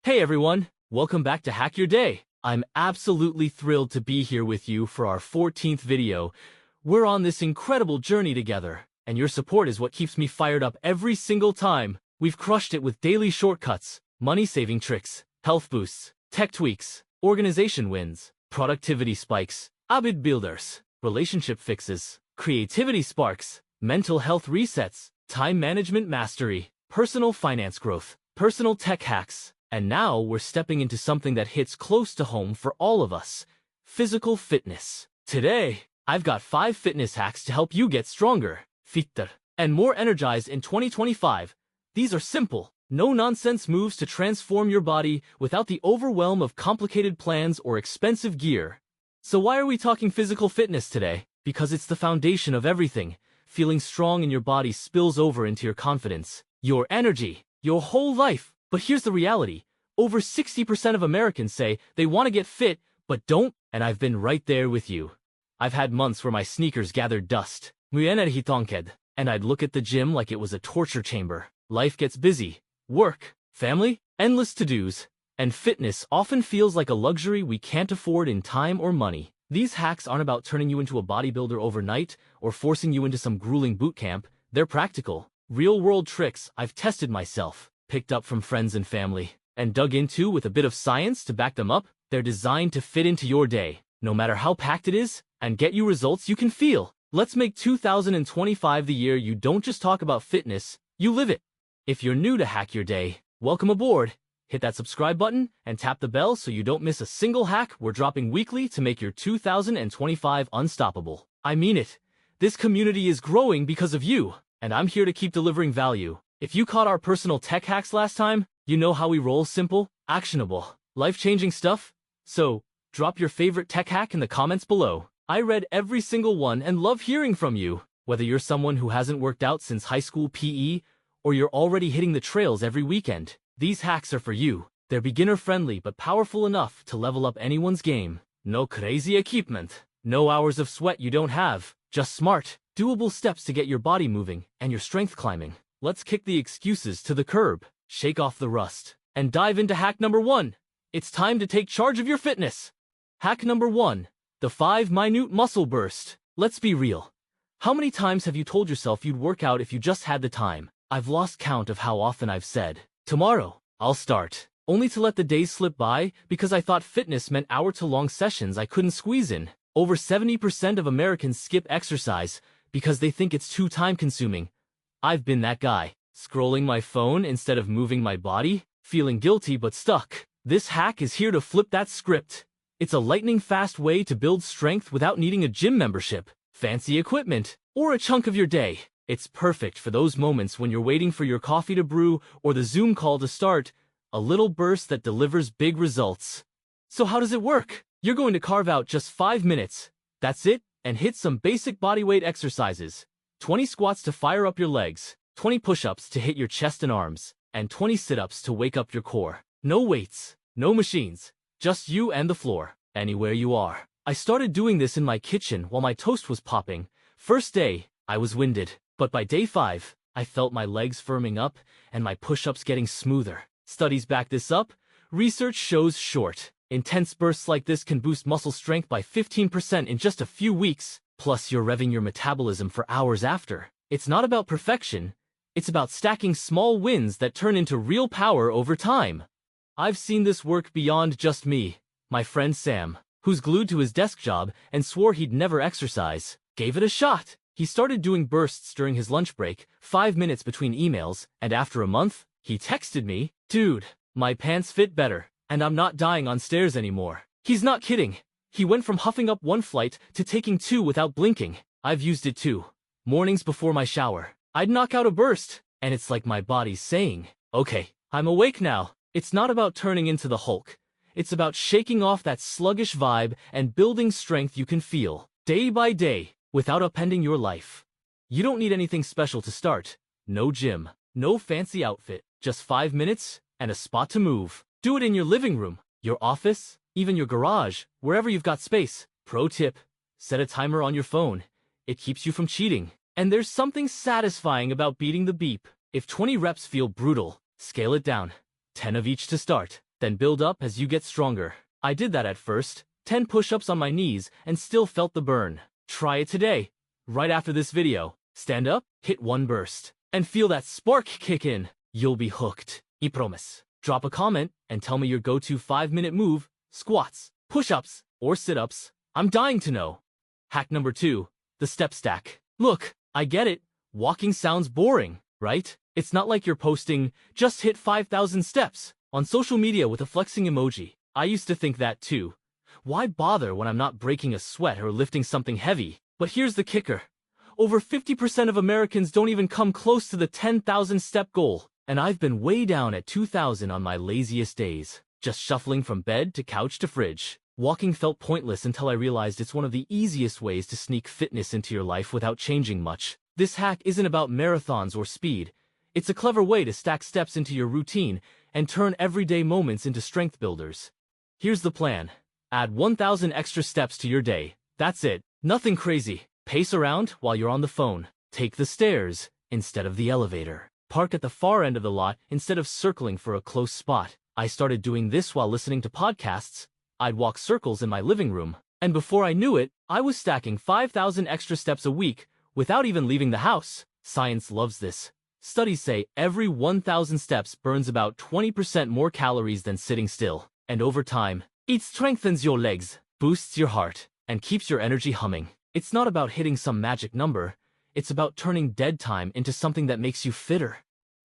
Hey everyone, welcome back to Hack Your Day. I'm absolutely thrilled to be here with you for our 14th video. We're on this incredible journey together, and your support is what keeps me fired up every single time. We've crushed it with daily shortcuts, money-saving tricks, health boosts, tech tweaks, organization wins, productivity spikes, habit builders, relationship fixes, creativity sparks, mental health resets, time management mastery, personal finance growth, personal tech hacks. And now we're stepping into something that hits close to home for all of us: physical fitness. Today, I've got 5 fitness hacks to help you get stronger, fitter, and more energized in 2025. These are simple, no-nonsense moves to transform your body without the overwhelm of complicated plans or expensive gear. So why are we talking physical fitness today? Because it's the foundation of everything. Feeling strong in your body spills over into your confidence, your energy, your whole life. But here's the reality. Over 60% of Americans say they want to get fit, but don't, and I've been right there with you. I've had months where my sneakers gathered dust, and I'd look at the gym like it was a torture chamber. Life gets busy. Work, family, endless to-dos, and fitness often feels like a luxury we can't afford in time or money. These hacks aren't about turning you into a bodybuilder overnight or forcing you into some grueling boot camp. They're practical, real-world tricks I've tested myself, picked up from friends and family, and dug into with a bit of science to back them up. They're designed to fit into your day, no matter how packed it is, and get you results you can feel. Let's make 2025 the year you don't just talk about fitness, you live it. If you're new to Hack Your Day, welcome aboard. Hit that subscribe button and tap the bell so you don't miss a single hack we're dropping weekly to make your 2025 unstoppable. I mean it. This community is growing because of you, and I'm here to keep delivering value. If you caught our personal tech hacks last time, you know how we roll: simple, actionable, life-changing stuff. So, drop your favorite tech hack in the comments below. I read every single one and love hearing from you. Whether you're someone who hasn't worked out since high school PE, or you're already hitting the trails every weekend, these hacks are for you. They're beginner-friendly but powerful enough to level up anyone's game. No crazy equipment, no hours of sweat you don't have, just smart, doable steps to get your body moving and your strength climbing. Let's kick the excuses to the curb, shake off the rust, and dive into hack number 1. It's time to take charge of your fitness. Hack number 1. The 5-minute muscle burst. Let's be real. How many times have you told yourself you'd work out if you just had the time? I've lost count of how often I've said, "Tomorrow, I'll start," only to let the days slip by because I thought fitness meant hour-to-long sessions I couldn't squeeze in. Over 70% of Americans skip exercise because they think it's too time-consuming. I've been that guy, scrolling my phone instead of moving my body, feeling guilty but stuck. This hack is here to flip that script. It's a lightning-fast way to build strength without needing a gym membership, fancy equipment, or a chunk of your day. It's perfect for those moments when you're waiting for your coffee to brew or the Zoom call to start, a little burst that delivers big results. So how does it work? You're going to carve out just 5 minutes. That's it, and hit some basic bodyweight exercises. 20 squats to fire up your legs, 20 push-ups to hit your chest and arms, and 20 sit-ups to wake up your core. No weights, no machines, just you and the floor, anywhere you are. I started doing this in my kitchen while my toast was popping. First day, I was winded, but by day 5, I felt my legs firming up and my push-ups getting smoother. Studies back this up. Research shows short, intense bursts like this can boost muscle strength by 15% in just a few weeks. Plus, you're revving your metabolism for hours after. It's not about perfection. It's about stacking small wins that turn into real power over time. I've seen this work beyond just me. My friend Sam, who's glued to his desk job and swore he'd never exercise, gave it a shot. He started doing bursts during his lunch break, 5 minutes between emails, and after a month, he texted me, "Dude, my pants fit better, and I'm not dying on stairs anymore." He's not kidding. He went from huffing up 1 flight to taking 2 without blinking. I've used it too. Mornings before my shower, I'd knock out a burst, and it's like my body's saying, "Okay, I'm awake now." It's not about turning into the Hulk. It's about shaking off that sluggish vibe and building strength you can feel, day by day, without upending your life. You don't need anything special to start. No gym, no fancy outfit, just 5 minutes and a spot to move. Do it in your living room, your office, even your garage, wherever you've got space. Pro tip: set a timer on your phone. It keeps you from cheating. And there's something satisfying about beating the beep. If 20 reps feel brutal, scale it down. 10 of each to start. then build up as you get stronger. I did that at first, 10 push-ups on my knees, and still felt the burn. Try it today, right after this video. Stand up, hit one burst, and feel that spark kick in. You'll be hooked. I promise. Drop a comment and tell me your go-to 5-minute move, squats, push-ups, or sit-ups. I'm dying to know. Hack number 2, the step stack. Look, I get it. Walking sounds boring, right? It's not like you're posting, just hit 5,000 steps, on social media with a flexing emoji. I used to think that too. Why bother when I'm not breaking a sweat or lifting something heavy? But here's the kicker. Over 50% of Americans don't even come close to the 10,000 step goal. And I've been way down at 2,000 on my laziest days, just shuffling from bed to couch to fridge. Walking felt pointless until I realized it's one of the easiest ways to sneak fitness into your life without changing much. This hack isn't about marathons or speed. It's a clever way to stack steps into your routine and turn everyday moments into strength builders. Here's the plan. Add 1,000 extra steps to your day. That's it. Nothing crazy. Pace around while you're on the phone. Take the stairs instead of the elevator. Park at the far end of the lot instead of circling for a close spot. I started doing this while listening to podcasts. I'd walk circles in my living room, and before I knew it, I was stacking 5,000 extra steps a week without even leaving the house. Science loves this. Studies say every 1,000 steps burns about 20% more calories than sitting still. And over time, it strengthens your legs, boosts your heart, and keeps your energy humming. It's not about hitting some magic number. It's about turning dead time into something that makes you fitter.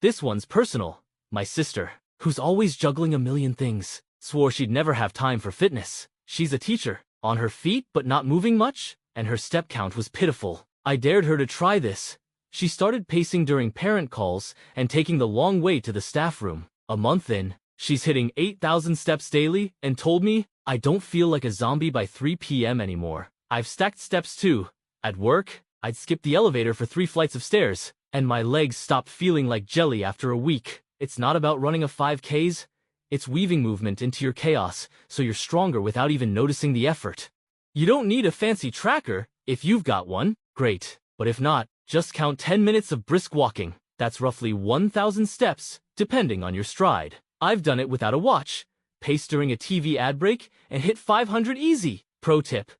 This one's personal. My sister, who's always juggling a million things, swore she'd never have time for fitness. She's a teacher, on her feet but not moving much, and her step count was pitiful. I dared her to try this. She started pacing during parent calls and taking the long way to the staff room. A month in, she's hitting 8,000 steps daily and told me, I don't feel like a zombie by 3 p.m. anymore. I've stacked steps too. At work, I'd skip the elevator for 3 flights of stairs, and my legs stopped feeling like jelly after a week. It's not about running a 5Ks. It's weaving movement into your chaos, so you're stronger without even noticing the effort. You don't need a fancy tracker. If you've got one, great. But if not, just count 10 minutes of brisk walking. That's roughly 1,000 steps, depending on your stride. I've done it without a watch. Pace during a TV ad break, and hit 500 easy. Pro tip.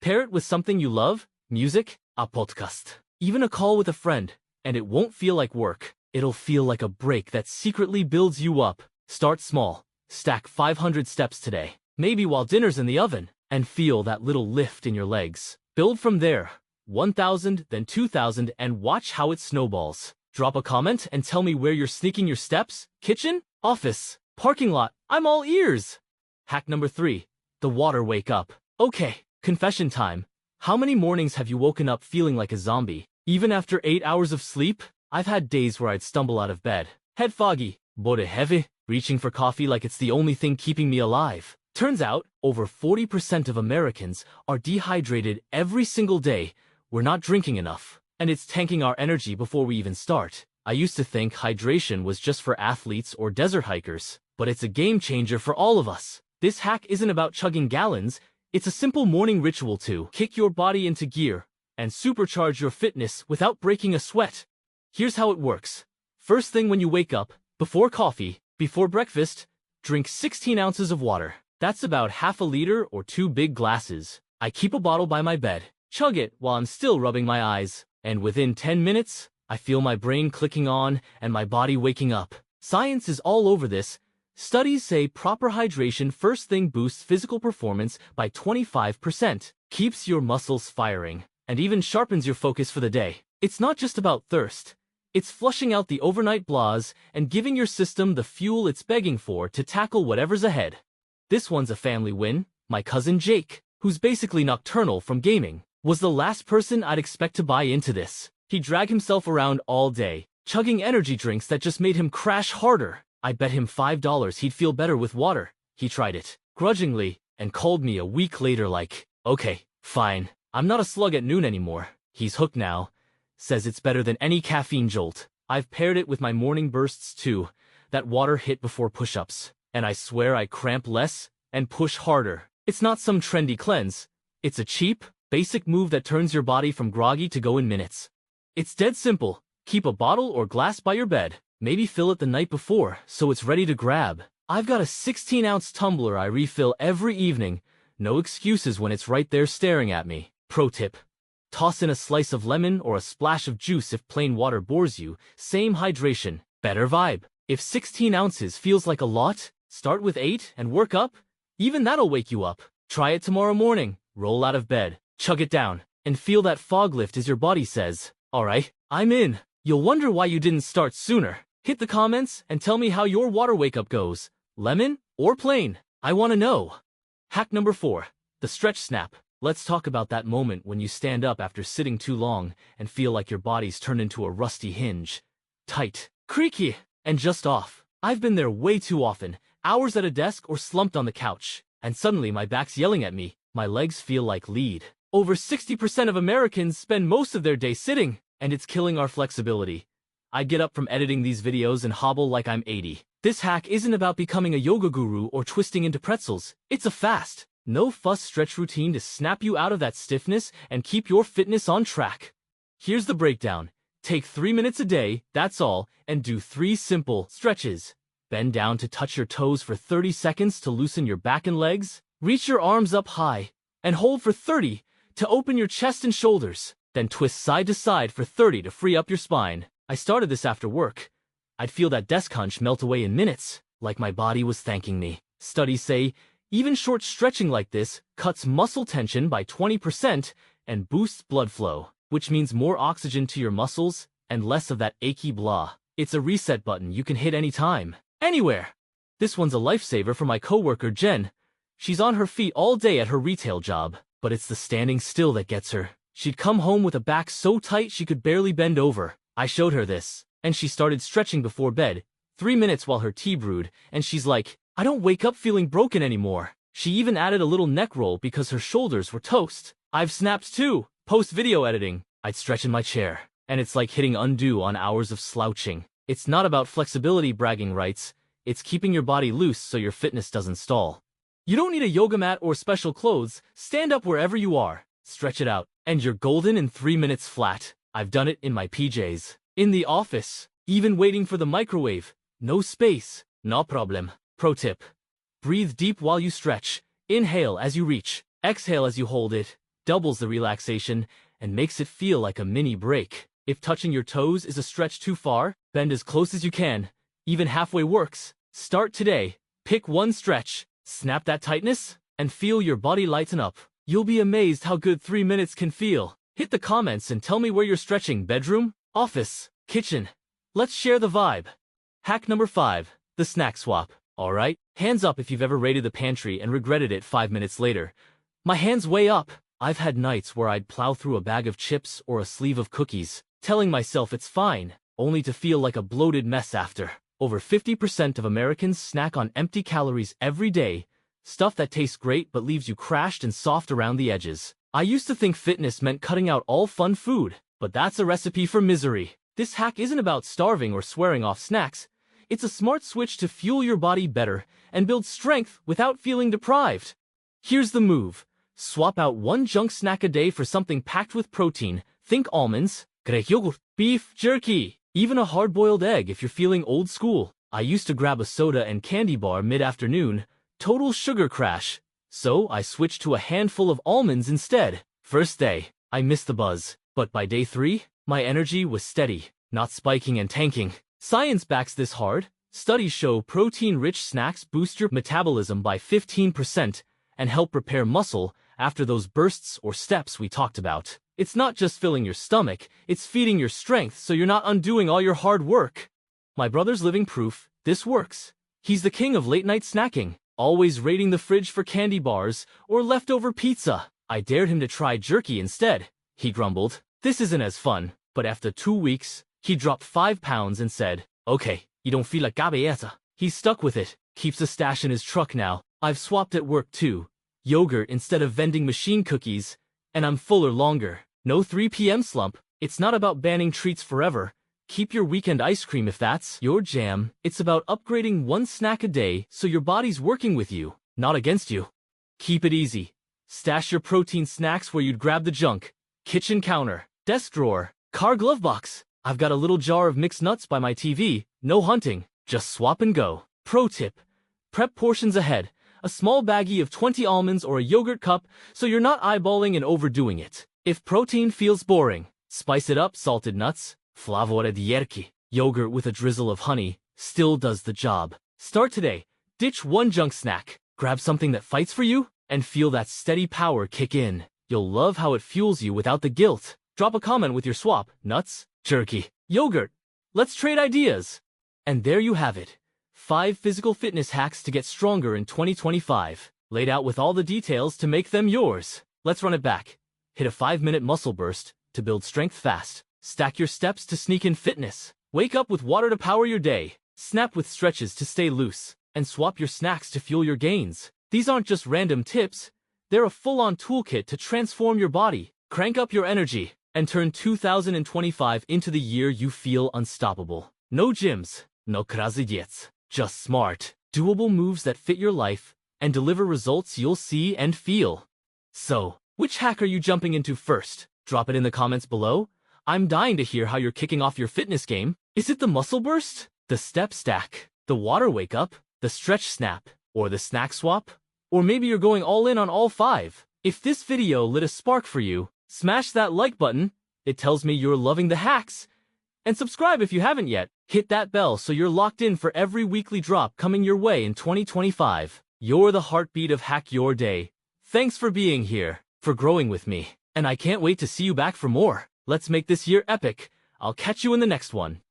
Pair it with something you love, music, a podcast, even a call with a friend, and it won't feel like work. It'll feel like a break that secretly builds you up. Start small. Stack 500 steps today, maybe while dinner's in the oven, and feel that little lift in your legs. Build from there. 1,000, then 2,000, and watch how it snowballs. Drop a comment and tell me where you're sneaking your steps. Kitchen? Office? Parking lot? I'm all ears. Hack number 3. The water wake up. Okay, confession time. How many mornings have you woken up feeling like a zombie? Even after 8 hours of sleep? I've had days where I'd stumble out of bed, head foggy, body heavy, reaching for coffee like it's the only thing keeping me alive. Turns out, over 40% of Americans are dehydrated every single day. We're not drinking enough, and it's tanking our energy before we even start. I used to think hydration was just for athletes or desert hikers, but it's a game changer for all of us. This hack isn't about chugging gallons. It's a simple morning ritual to kick your body into gear and supercharge your fitness without breaking a sweat. Here's how it works. First thing when you wake up, before coffee, before breakfast, drink 16 ounces of water. That's about half a liter or 2 big glasses. I keep a bottle by my bed, chug it while I'm still rubbing my eyes, and within 10 minutes, I feel my brain clicking on and my body waking up. Science is all over this. Studies say proper hydration first thing boosts physical performance by 25%, keeps your muscles firing, and even sharpens your focus for the day. It's not just about thirst. It's flushing out the overnight blahs and giving your system the fuel it's begging for to tackle whatever's ahead. This one's a family win. My cousin Jake, who's basically nocturnal from gaming, was the last person I'd expect to buy into this. He'd drag himself around all day, chugging energy drinks that just made him crash harder. I bet him $5 he'd feel better with water. He tried it, grudgingly, and called me a week later like, okay, fine, I'm not a slug at noon anymore. He's hooked now. Says it's better than any caffeine jolt. I've paired it with my morning bursts too, that water hit before push-ups, and I swear I cramp less and push harder. It's not some trendy cleanse. It's a cheap, basic move that turns your body from groggy to go in minutes. It's dead simple. Keep a bottle or glass by your bed. Maybe fill it the night before so it's ready to grab. I've got a 16-ounce tumbler I refill every evening. No excuses when it's right there staring at me. Pro tip. Toss in a slice of lemon or a splash of juice if plain water bores you. Same hydration, better vibe. If 16 ounces feels like a lot, start with 8 and work up. Even that'll wake you up. Try it tomorrow morning. Roll out of bed, chug it down, and feel that fog lift as your body says, "Alright, I'm in." You'll wonder why you didn't start sooner. Hit the comments and tell me how your water wake-up goes. Lemon or plain? I want to know. Hack number 4. The stretch snap. Let's talk about that moment when you stand up after sitting too long and feel like your body's turned into a rusty hinge. Tight, creaky, and just off. I've been there way too often, hours at a desk or slumped on the couch, and suddenly my back's yelling at me. My legs feel like lead. Over 60% of Americans spend most of their day sitting, and it's killing our flexibility. I get up from editing these videos and hobble like I'm 80. This hack isn't about becoming a yoga guru or twisting into pretzels. It's a fast, no-fuss stretch routine to snap you out of that stiffness and keep your fitness on track. Here's the breakdown. Take 3 minutes a day, that's all, and do 3 simple stretches. Bend down to touch your toes for 30 seconds to loosen your back and legs. Reach your arms up high and hold for 30 to open your chest and shoulders. Then twist side to side for 30 to free up your spine. I started this after work. I'd feel that desk hunch melt away in minutes, like my body was thanking me. Studies say even short stretching like this cuts muscle tension by 20% and boosts blood flow, which means more oxygen to your muscles and less of that achy blah. It's a reset button you can hit anytime, anywhere. This one's a lifesaver for my coworker Jen. She's on her feet all day at her retail job, but it's the standing still that gets her. She'd come home with a back so tight she could barely bend over. I showed her this, and she started stretching before bed, 3 minutes while her tea brewed, and she's like, "I don't wake up feeling broken anymore." She even added a little neck roll because her shoulders were toast. I've snapped too. Post-video editing, I'd stretch in my chair, and it's like hitting undo on hours of slouching. It's not about flexibility bragging rights, it's keeping your body loose so your fitness doesn't stall. You don't need a yoga mat or special clothes. Stand up wherever you are, stretch it out, and you're golden in 3 minutes flat. I've done it in my PJs, in the office, even waiting for the microwave. No space, no problem. Pro tip. Breathe deep while you stretch. Inhale as you reach, exhale as you hold it. Doubles the relaxation and makes it feel like a mini break. If touching your toes is a stretch too far, bend as close as you can. Even halfway works. Start today. Pick one stretch, snap that tightness, and feel your body lighten up. You'll be amazed how good 3 minutes can feel. Hit the comments and tell me where you're stretching. Bedroom, office, kitchen. Let's share the vibe. Hack number 5. The snack swap. Alright, hands up if you've ever raided the pantry and regretted it 5 minutes later. My hands way up. I've had nights where I'd plow through a bag of chips or a sleeve of cookies, telling myself it's fine, only to feel like a bloated mess after. Over 50% of Americans snack on empty calories every day, stuff that tastes great but leaves you crashed and soft around the edges. I used to think fitness meant cutting out all fun food, but that's a recipe for misery. This hack isn't about starving or swearing off snacks. It's a smart switch to fuel your body better and build strength without feeling deprived. Here's the move. Swap out one junk snack a day for something packed with protein. Think almonds, Greek yogurt, beef jerky, even a hard-boiled egg if you're feeling old school. I used to grab a soda and candy bar mid-afternoon. Total sugar crash. So I switched to a handful of almonds instead. First day, I missed the buzz. But by day 3, my energy was steady, not spiking and tanking. Science backs this hard. Studies show protein-rich snacks boost your metabolism by 15% and help repair muscle after those bursts or steps we talked about. It's not just filling your stomach, it's feeding your strength so you're not undoing all your hard work. My brother's living proof, this works. He's the king of late-night snacking, always raiding the fridge for candy bars or leftover pizza. I dared him to try jerky instead. He grumbled, "This isn't as fun," but after 2 weeks, he dropped 5 pounds and said, "Okay, you don't feel like gabbayeta." He's stuck with it, keeps a stash in his truck now. I've swapped at work too. Yogurt instead of vending machine cookies, and I'm fuller longer. No 3 p.m. slump. It's not about banning treats forever. Keep your weekend ice cream if that's your jam. It's about upgrading one snack a day so your body's working with you, not against you. Keep it easy. Stash your protein snacks where you'd grab the junk. Kitchen counter, desk drawer, car glove box. I've got a little jar of mixed nuts by my TV. No hunting, just swap and go. Pro tip. Prep portions ahead. A small baggie of 20 almonds or a yogurt cup so you're not eyeballing and overdoing it. If protein feels boring, spice it up. Salted nuts, flavore di yogurt with a drizzle of honey, still does the job. Start today. Ditch one junk snack. Grab something that fights for you, and feel that steady power kick in. You'll love how it fuels you without the guilt. Drop a comment with your swap, nuts, jerky, yogurt. Let's trade ideas. And there you have it. 5 physical fitness hacks to get stronger in 2025. Laid out with all the details to make them yours. Let's run it back. Hit a 5-minute muscle burst to build strength fast. Stack your steps to sneak in fitness. Wake up with water to power your day. Snap with stretches to stay loose. And swap your snacks to fuel your gains. These aren't just random tips. They're a full-on toolkit to transform your body, crank up your energy, and turn 2025 into the year you feel unstoppable. No gyms, no crazy diets. Just smart, doable moves that fit your life and deliver results you'll see and feel. So, which hack are you jumping into first? Drop it in the comments below. I'm dying to hear how you're kicking off your fitness game. Is it the muscle burst, the step stack, the water wake up, the stretch snap, or the snack swap? Or maybe you're going all in on all 5. If this video lit a spark for you, smash that like button. It tells me you're loving the hacks. And subscribe if you haven't yet. Hit that bell so you're locked in for every weekly drop coming your way in 2025. You're the heartbeat of Hack Your Day. Thanks for being here, for growing with me. And I can't wait to see you back for more. Let's make this year epic. I'll catch you in the next one.